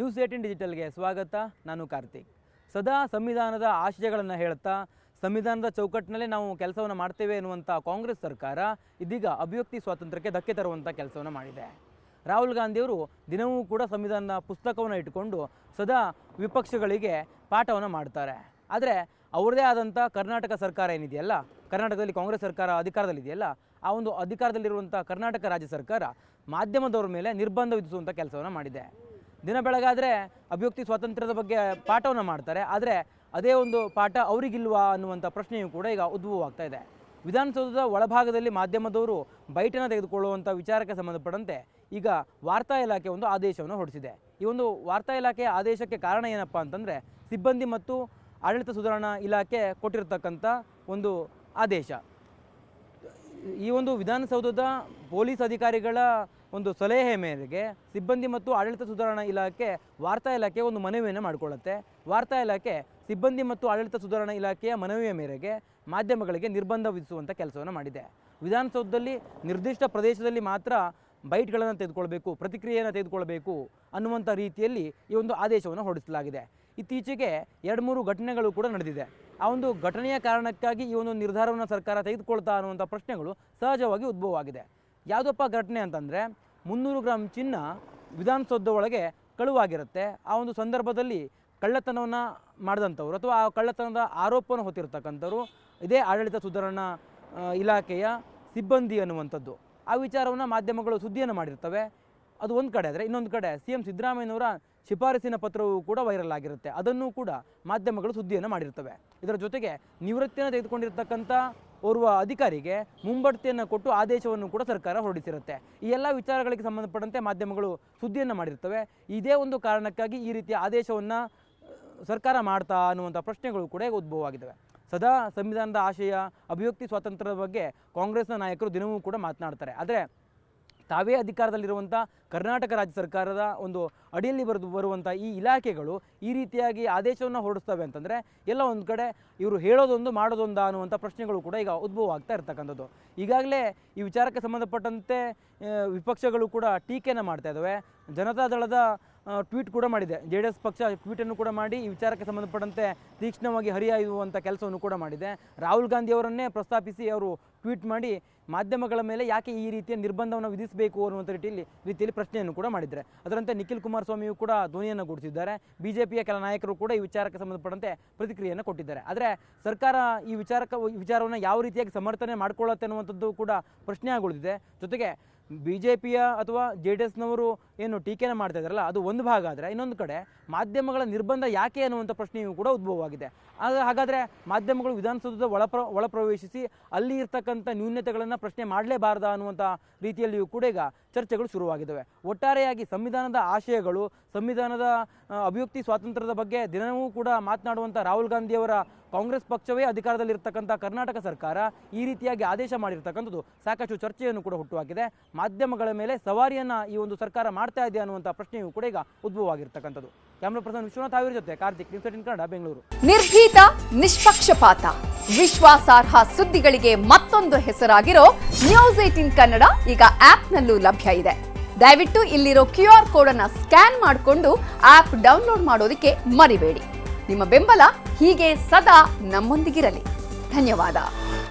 News18 ಡಿಜಿಟಲ್ಗೆ ಸ್ವಾಗತ. ನಾನು ಕಾರ್ತಿಕ್. ಸದಾ ಸಂವಿಧಾನದ ಆಶಯಗಳನ್ನು ಹೇಳುತ್ತಾ ಸಂವಿಧಾನದ ಚೌಕಟ್ಟಿನಲ್ಲೇ ನಾವು ಕೆಲಸವನ್ನು ಮಾಡ್ತೇವೆ ಎನ್ನುವಂಥ ಕಾಂಗ್ರೆಸ್ ಸರ್ಕಾರ ಇದೀಗ ಅಭಿವ್ಯಕ್ತಿ ಸ್ವಾತಂತ್ರ್ಯಕ್ಕೆ ಧಕ್ಕೆ ತರುವಂಥ ಕೆಲಸವನ್ನು ಮಾಡಿದೆ. ರಾಹುಲ್ ಗಾಂಧಿಯವರು ದಿನವೂ ಕೂಡ ಸಂವಿಧಾನದ ಪುಸ್ತಕವನ್ನು ಇಟ್ಟುಕೊಂಡು ಸದಾ ವಿಪಕ್ಷಗಳಿಗೆ ಪಾಠವನ್ನು ಮಾಡ್ತಾರೆ. ಆದರೆ ಅವರದೇ ಆದಂಥ ಕರ್ನಾಟಕ ಸರ್ಕಾರ ಏನಿದೆಯಲ್ಲ, ಕರ್ನಾಟಕದಲ್ಲಿ ಕಾಂಗ್ರೆಸ್ ಸರ್ಕಾರ ಅಧಿಕಾರದಲ್ಲಿದೆಯಲ್ಲ, ಆ ಒಂದು ಅಧಿಕಾರದಲ್ಲಿರುವಂಥ ಕರ್ನಾಟಕ ರಾಜ್ಯ ಸರ್ಕಾರ ಮಾಧ್ಯಮದವರ ಮೇಲೆ ನಿರ್ಬಂಧ ವಿಧಿಸುವಂಥ ಕೆಲಸವನ್ನು ಮಾಡಿದೆ. ದಿನ ಬೆಳಗಾದರೆ ಅಭಿವ್ಯಕ್ತಿ ಸ್ವಾತಂತ್ರ್ಯದ ಬಗ್ಗೆ ಪಾಠವನ್ನು ಮಾಡ್ತಾರೆ, ಆದರೆ ಅದೇ ಒಂದು ಪಾಠ ಅವರಿಗಿಲ್ವಾ ಅನ್ನುವಂಥ ಪ್ರಶ್ನೆಯೂ ಕೂಡ ಈಗ ಉದ್ಭವವಾಗ್ತಾ ಇದೆ. ವಿಧಾನಸೌಧದ ಒಳಭಾಗದಲ್ಲಿ ಮಾಧ್ಯಮದವರು ಬೈಟನ್ನು ತೆಗೆದುಕೊಳ್ಳುವಂಥ ವಿಚಾರಕ್ಕೆ ಸಂಬಂಧಪಟ್ಟಂತೆ ಈಗ ವಾರ್ತಾ ಇಲಾಖೆ ಒಂದು ಆದೇಶವನ್ನು ಹೊರಡಿಸಿದೆ. ಈ ಒಂದು ವಾರ್ತಾ ಇಲಾಖೆಯ ಆದೇಶಕ್ಕೆ ಕಾರಣ ಏನಪ್ಪ ಅಂತಂದರೆ, ಸಿಬ್ಬಂದಿ ಮತ್ತು ಆಡಳಿತ ಸುಧಾರಣಾ ಇಲಾಖೆ ಕೊಟ್ಟಿರತಕ್ಕಂಥ ಒಂದು ಆದೇಶ. ಈ ಒಂದು ವಿಧಾನಸೌಧದ ಪೊಲೀಸ್ ಅಧಿಕಾರಿಗಳ ಒಂದು ಸಲಹೆ ಮೇರೆಗೆ ಸಿಬ್ಬಂದಿ ಮತ್ತು ಆಡಳಿತ ಸುಧಾರಣಾ ಇಲಾಖೆ ವಾರ್ತಾ ಇಲಾಖೆ ಒಂದು ಮನವಿಯನ್ನು ಮಾಡಿಕೊಳ್ಳುತ್ತೆ. ವಾರ್ತಾ ಇಲಾಖೆ ಸಿಬ್ಬಂದಿ ಮತ್ತು ಆಡಳಿತ ಸುಧಾರಣಾ ಇಲಾಖೆಯ ಮನವಿಯ ಮೇರೆಗೆ ಮಾಧ್ಯಮಗಳಿಗೆ ನಿರ್ಬಂಧ ವಿಧಿಸುವಂಥ ಕೆಲಸವನ್ನು ಮಾಡಿದೆ. ವಿಧಾನಸೌಧದಲ್ಲಿ ನಿರ್ದಿಷ್ಟ ಪ್ರದೇಶದಲ್ಲಿ ಮಾತ್ರ ಬೈಟ್ಗಳನ್ನು ತೆಗೆದುಕೊಳ್ಬೇಕು, ಪ್ರತಿಕ್ರಿಯೆಯನ್ನು ತೆಗೆದುಕೊಳ್ಬೇಕು ಅನ್ನುವಂಥ ರೀತಿಯಲ್ಲಿ ಈ ಒಂದು ಆದೇಶವನ್ನು ಹೊರಡಿಸಲಾಗಿದೆ. ಇತ್ತೀಚೆಗೆ 2-3 ಘಟನೆಗಳು ಕೂಡ ನಡೆದಿದೆ. ಆ ಒಂದು ಘಟನೆಯ ಕಾರಣಕ್ಕಾಗಿ ಈ ಒಂದು ನಿರ್ಧಾರವನ್ನು ಸರ್ಕಾರ ತೆಗೆದುಕೊಳ್ತಾ ಅನ್ನುವಂಥ ಪ್ರಶ್ನೆಗಳು ಸಹಜವಾಗಿ ಉದ್ಭವವಾಗಿದೆ. ಯಾವುದಪ್ಪ ಘಟನೆ ಅಂತಂದರೆ, 300 ಗ್ರಾಂ ಚಿನ್ನ ವಿಧಾನಸೌಧ ಒಳಗೆ ಕಳುವಾಗಿರುತ್ತೆ. ಆ ಒಂದು ಸಂದರ್ಭದಲ್ಲಿ ಕಳ್ಳತನವನ್ನು ಮಾಡಿದಂಥವ್ರು ಅಥವಾ ಆ ಕಳ್ಳತನದ ಆರೋಪವನ್ನು ಹೊತ್ತಿರತಕ್ಕಂಥವ್ರು ಇದೇ ಆಡಳಿತ ಸುಧಾರಣಾ ಇಲಾಖೆಯ ಸಿಬ್ಬಂದಿ ಅನ್ನುವಂಥದ್ದು. ಆ ವಿಚಾರವನ್ನು ಮಾಧ್ಯಮಗಳು ಸುದ್ದಿಯನ್ನು ಮಾಡಿರ್ತವೆ. ಅದು ಒಂದು ಕಡೆ. ಆದರೆ ಇನ್ನೊಂದು ಕಡೆ CM ಸಿದ್ದರಾಮಯ್ಯನವರ ಶಿಫಾರಸಿನ ಪತ್ರವೂ ಕೂಡ ವೈರಲ್ ಆಗಿರುತ್ತೆ. ಅದನ್ನು ಕೂಡ ಮಾಧ್ಯಮಗಳು ಸುದ್ದಿಯನ್ನು ಮಾಡಿರ್ತವೆ. ಇದರ ಜೊತೆಗೆ ನಿವೃತ್ತಿಯನ್ನು ತೆಗೆದುಕೊಂಡಿರ್ತಕ್ಕಂಥ ಓರ್ವ ಅಧಿಕಾರಿಗೆ ಮುಂಬಡ್ತಿಯನ್ನು ಕೊಟ್ಟು ಆದೇಶವನ್ನು ಕೂಡ ಸರ್ಕಾರ ಹೊರಡಿಸಿರುತ್ತೆ. ಈ ಎಲ್ಲ ವಿಚಾರಗಳಿಗೆ ಸಂಬಂಧಪಟ್ಟಂತೆ ಮಾಧ್ಯಮಗಳು ಸುದ್ದಿಯನ್ನು ಮಾಡಿರ್ತವೆ. ಇದೇ ಒಂದು ಕಾರಣಕ್ಕಾಗಿ ಈ ರೀತಿಯ ಆದೇಶವನ್ನು ಸರ್ಕಾರ ಮಾಡ್ತಾ ಅನ್ನುವಂಥ ಪ್ರಶ್ನೆಗಳು ಕೂಡ ಉದ್ಭವವಾಗಿದ್ದಾವೆ. ಸದಾ ಸಂವಿಧಾನದ ಆಶಯ, ಅಭಿವ್ಯಕ್ತಿ ಸ್ವಾತಂತ್ರ್ಯದ ಬಗ್ಗೆ ಕಾಂಗ್ರೆಸ್ನ ನಾಯಕರು ದಿನವೂ ಕೂಡ ಮಾತನಾಡ್ತಾರೆ. ಆದರೆ ತಾವೇ ಅಧಿಕಾರದಲ್ಲಿರುವಂಥ ಕರ್ನಾಟಕ ರಾಜ್ಯ ಸರ್ಕಾರದ ಒಂದು ಅಡಿಯಲ್ಲಿ ಬರುವಂಥ ಈ ಇಲಾಖೆಗಳು ಈ ರೀತಿಯಾಗಿ ಆದೇಶವನ್ನು ಹೊರಡಿಸ್ತವೆ ಅಂತಂದರೆ ಎಲ್ಲ ಒಂದು ಕಡೆ ಇವರು ಹೇಳೋದೊಂದು ಮಾಡೋದೊಂದು ಅನ್ನುವಂಥ ಪ್ರಶ್ನೆಗಳು ಕೂಡ ಈಗ ಉದ್ಭವ ಆಗ್ತಾ ಇರ್ತಕ್ಕಂಥದ್ದು. ಈಗಾಗಲೇ ಈ ವಿಚಾರಕ್ಕೆ ಸಂಬಂಧಪಟ್ಟಂತೆ ವಿಪಕ್ಷಗಳು ಕೂಡ ಟೀಕೆಯನ್ನು ಮಾಡ್ತಾ ಇದ್ದಾವೆ. ಜನತಾದಳದ ಟ್ವೀಟ್ ಕೂಡ ಮಾಡಿದೆ. JDS ಪಕ್ಷ ಟ್ವೀಟನ್ನು ಕೂಡ ಮಾಡಿ ಈ ವಿಚಾರಕ್ಕೆ ಸಂಬಂಧಪಟ್ಟಂತೆ ತೀಕ್ಷ್ಣವಾಗಿ ಹರಿಹಾಯುವಂಥ ಕೆಲಸವನ್ನು ಕೂಡ ಮಾಡಿದೆ. ರಾಹುಲ್ ಗಾಂಧಿ ಅವರನ್ನೇ ಪ್ರಸ್ತಾಪಿಸಿ ಅವರು ಟ್ವೀಟ್ ಮಾಡಿ ಮಾಧ್ಯಮಗಳ ಮೇಲೆ ಯಾಕೆ ಈ ರೀತಿಯ ನಿರ್ಬಂಧವನ್ನು ವಿಧಿಸಬೇಕು ಅನ್ನುವಂಥ ರೀತಿಯಲ್ಲಿ ಪ್ರಶ್ನೆಯನ್ನು ಕೂಡ ಮಾಡಿದ್ದಾರೆ. ಅದರಂತೆ ನಿಖಿಲ್ ಕುಮಾರಸ್ವಾಮಿಯು ಕೂಡ ಧ್ವನಿಯನ್ನು ಗೂಡಿಸಿದ್ದಾರೆ. BJPಯ ಕೆಲ ನಾಯಕರು ಕೂಡ ಈ ವಿಚಾರಕ್ಕೆ ಸಂಬಂಧಪಟ್ಟಂತೆ ಪ್ರತಿಕ್ರಿಯೆಯನ್ನು ಕೊಟ್ಟಿದ್ದಾರೆ. ಆದರೆ ಸರ್ಕಾರ ಈ ವಿಚಾರವನ್ನು ಯಾವ ರೀತಿಯಾಗಿ ಸಮರ್ಥನೆ ಮಾಡಿಕೊಳ್ಳುತ್ತೆ ಅನ್ನುವಂಥದ್ದು ಕೂಡ ಪ್ರಶ್ನೆ ಆಗುಳಿದಿದೆ. ಜೊತೆಗೆ BJPಯ ಅಥವಾ JDSನವರು ಏನು ಟೀಕೆಯನ್ನು ಮಾಡ್ತಾ ಇದ್ದಾರಲ್ಲ, ಅದು ಒಂದು ಭಾಗ. ಆದರೆ ಇನ್ನೊಂದು ಕಡೆ ಮಾಧ್ಯಮಗಳ ನಿರ್ಬಂಧ ಯಾಕೆ ಅನ್ನುವಂಥ ಪ್ರಶ್ನೆಯೂ ಕೂಡ ಉದ್ಭವವಾಗಿದೆ. ಹಾಗಾದರೆ ಮಾಧ್ಯಮಗಳು ವಿಧಾನಸೌಧದ ಒಳಪ್ರವೇಶಿಸಿ ಅಲ್ಲಿ ಇರ್ತಕ್ಕಂಥ ನ್ಯೂನತೆಗಳನ್ನು ಪ್ರಶ್ನೆ ಮಾಡಲೇಬಾರ್ದ ಅನ್ನುವಂಥ ರೀತಿಯಲ್ಲಿಯೂ ಕೂಡ ಈಗ ಚರ್ಚೆಗಳು ಶುರುವಾಗಿದ್ದಾವೆ. ಒಟ್ಟಾರೆಯಾಗಿ ಸಂವಿಧಾನದ ಆಶಯಗಳು, ಸಂವಿಧಾನದ ಅಭಿವ್ಯಕ್ತಿ ಸ್ವಾತಂತ್ರ್ಯದ ಬಗ್ಗೆ ದಿನವೂ ಕೂಡ ಮಾತನಾಡುವಂಥ ರಾಹುಲ್ ಗಾಂಧಿಯವರ ಕಾಂಗ್ರೆಸ್ ಪಕ್ಷವೇ ಅಧಿಕಾರದಲ್ಲಿರ್ತಕ್ಕಂಥ ಕರ್ನಾಟಕ ಸರ್ಕಾರ ಈ ರೀತಿಯಾಗಿ ಆದೇಶ ಮಾಡಿರ್ತಕ್ಕಂಥದ್ದು ಸಾಕಷ್ಟು ಚರ್ಚೆಯನ್ನು ಕೂಡ ಹುಟ್ಟುಹಾಕಿದೆ. ಮಾಧ್ಯಮಗಳ ಮೇಲೆ ಸವಾರಿಯನ್ನು ಈ ಒಂದು ಸರ್ಕಾರ ಮಾಡ್ತಾ ಇದೆ ಅನ್ನುವಂಥ ಪ್ರಶ್ನೆಯೂ ಕೂಡ ಈಗ ಉದ್ಭವವಾಗಿರ್ತಕ್ಕಂಥದ್ದು. ಕ್ಯಾಮ್ರಾ ಪರ್ಸನ್ ವಿಶ್ವನಾಥ್ ಅವರ ಜೊತೆ ಕಾರ್ತಿಕ್, ನ್ಯೂಸ್18 ಕನ್ನಡ, ಬೆಂಗಳೂರು. ನಿರ್ಭೀತ, ನಿಷ್ಪಕ್ಷಪಾತ, ವಿಶ್ವಾಸಾರ್ಹ ಸುದ್ದಿಗಳಿಗೆ ಮತ್ತೊಂದು ಹೆಸರಾಗಿರೋ ನ್ಯೂಸ್18 ಕನ್ನಡ ಈಗ ಆಪ್ನಲ್ಲೂ ಲಭ್ಯ ಇದೆ. ದಯವಿಟ್ಟು ಇಲ್ಲಿರೋ QR ಕೋಡ್ ಅನ್ನು ಸ್ಕ್ಯಾನ್ ಮಾಡಿಕೊಂಡು ಆಪ್ ಡೌನ್ಲೋಡ್ ಮಾಡೋದಕ್ಕೆ ಮರಿಬೇಡಿ. ನಿಮ್ಮ ಬೆಂಬಲ ಹೀಗೆ ಸದಾ ನಮ್ಮೊಂದಿಗಿರಲಿ. ಧನ್ಯವಾದ.